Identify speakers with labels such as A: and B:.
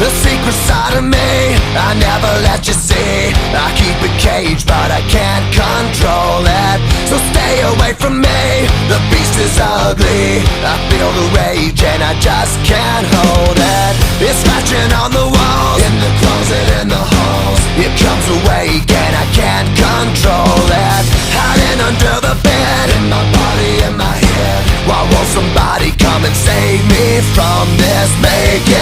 A: The secret side of me I never let you see. I keep it caged but I can't control it. So stay away from me, the beast is ugly. I feel the rage and I just can't hold it. It's scratching on the walls, in the closet, in the halls. It comes awake and I can't control it. Hiding under the bed, in my body, in my head. Why won't somebody come and save me from this? Make it